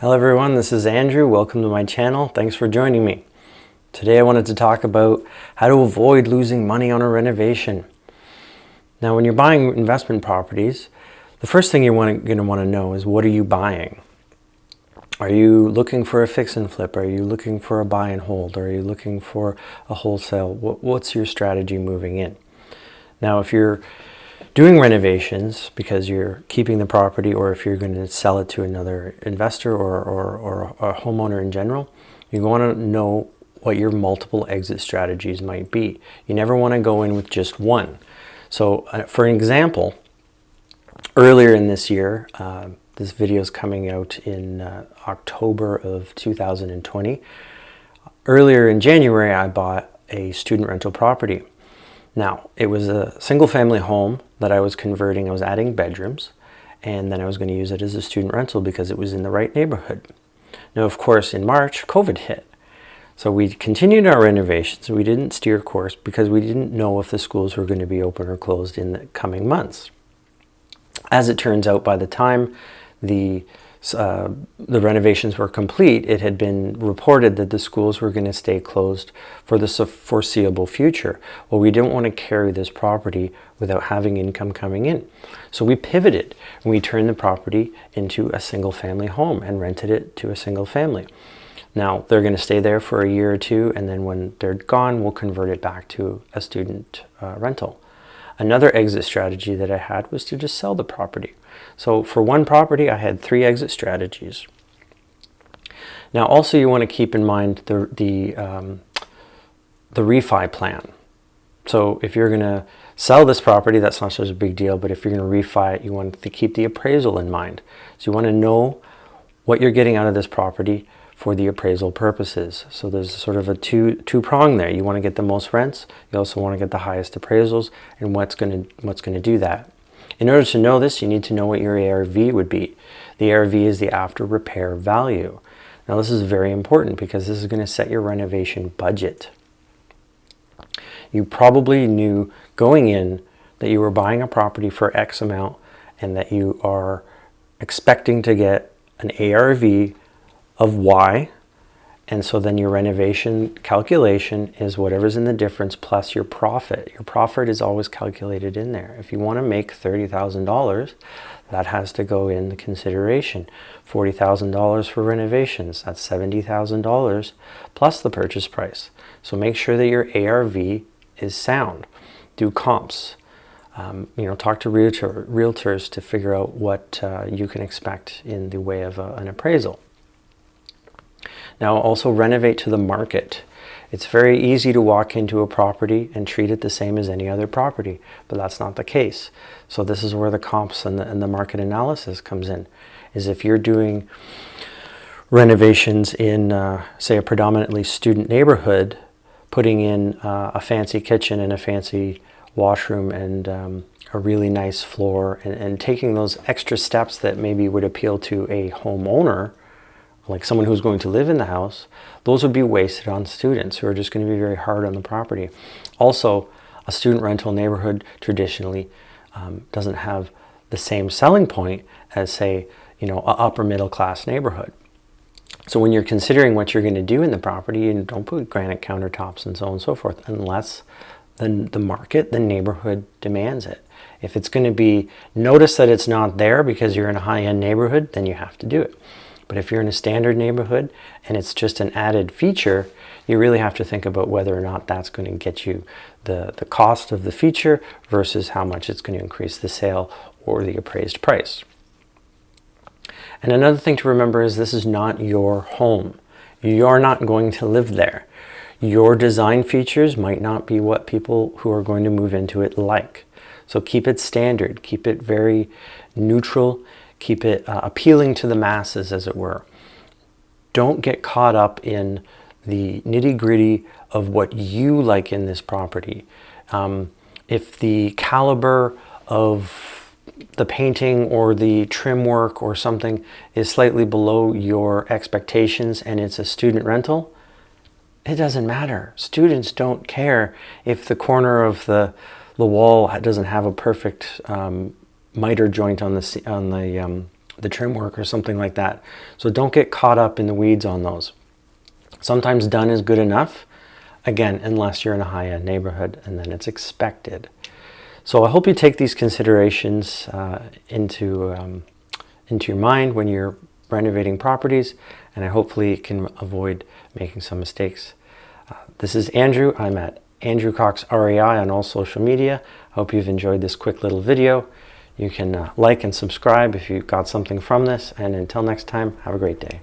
Hello everyone, this is Andrew. Welcome to my channel. Thanks for joining me. Today I wanted to talk about how to avoid losing money on a renovation. Now when you're buying investment properties, the first thing you're going to want to know is, what are you buying? Are you looking for a fix and flip? Are you looking for a buy and hold? Are you looking for a wholesale? What's your strategy moving in? Now if you're doing renovations because you're keeping the property, or if you're going to sell it to another investor or a homeowner in general, you want to know what your multiple exit strategies might be. You never want to go in with just one. So for an example, earlier in this year, this video is coming out in October of 2020. Earlier in January, I bought a student rental property. Now, it was a single family home that I was converting. I was adding bedrooms, and then I was going to use it as a student rental because it was in the right neighborhood. Now, of course, in March, COVID hit. So we continued our renovations. We didn't steer course because we didn't know if the schools were going to be open or closed in the coming months. As it turns out, by the time the renovations were complete, it had been reported that the schools were going to stay closed for the foreseeable future. Well, we didn't want to carry this property without having income coming in. So we pivoted and we turned the property into a single family home and rented it to a single family. Now they're going to stay there for a year or two, and then when they're gone, we'll convert it back to a student rental. Another exit strategy that I had was to just sell the property. So for one property, I had 3 exit strategies. Now also you want to keep in mind the refi plan. So if you're going to sell this property, that's not such a big deal, but if you're going to refi it, you want to keep the appraisal in mind. So you want to know what you're getting out of this property for the appraisal purposes. So there's sort of a two prong there. You want to get the most rents. You also want to get the highest appraisals, and what's going to do that. In order to know this, you need to know what your ARV would be. The ARV is the after repair value. Now this is very important because this is going to set your renovation budget. You probably knew going in that you were buying a property for X amount and that you are expecting to get an ARV of Y, and so then your renovation calculation is whatever's in the difference plus your profit. Your profit is always calculated in there. If you want to make $30,000, that has to go in the consideration. $40,000 for renovations, that's $70,000 plus the purchase price. So make sure that your ARV is sound. Do comps. Talk to realtors to figure out what you can expect in the way of an appraisal. Now also renovate to the market. It's very easy to walk into a property and treat it the same as any other property, but that's not the case. So this is where the comps and the market analysis comes in. Is if you're doing renovations in, say, a predominantly student neighborhood, putting in a fancy kitchen and a fancy washroom and a really nice floor, and taking those extra steps that maybe would appeal to a homeowner, like someone who's going to live in the house, those would be wasted on students who are just going to be very hard on the property. Also, a student rental neighborhood traditionally doesn't have the same selling point as, say, an upper middle class neighborhood. So when you're considering what you're going to do in the property, you don't put granite countertops and so on and so forth unless the market, the neighborhood demands it. If it's going to be, notice that it's not there because you're in a high-end neighborhood, then you have to do it. But if you're in a standard neighborhood and it's just an added feature, you really have to think about whether or not that's going to get you the cost of the feature versus how much it's going to increase the sale or the appraised price. And another thing to remember is this is not your home. You're not going to live there. Your design features might not be what people who are going to move into it like. So keep it standard, keep it very neutral, keep it appealing to the masses, as it were. Don't get caught up in the nitty-gritty of what you like in this property. If the caliber of the painting or the trim work or something is slightly below your expectations and it's a student rental, it doesn't matter. Students don't care if the corner of the wall doesn't have a perfect miter joint on the the trim work or something like that. So don't get caught up in the weeds on those. Sometimes done is good enough, again, unless you're in a high-end neighborhood, and then it's expected. So I hope you take these considerations into your mind when you're renovating properties, and I hopefully can avoid making some mistakes. This is Andrew. I'm at Andrew Cox REI on all social media. I hope you've enjoyed this quick little video. You can like and subscribe if you got something from this, and until next time, have a great day.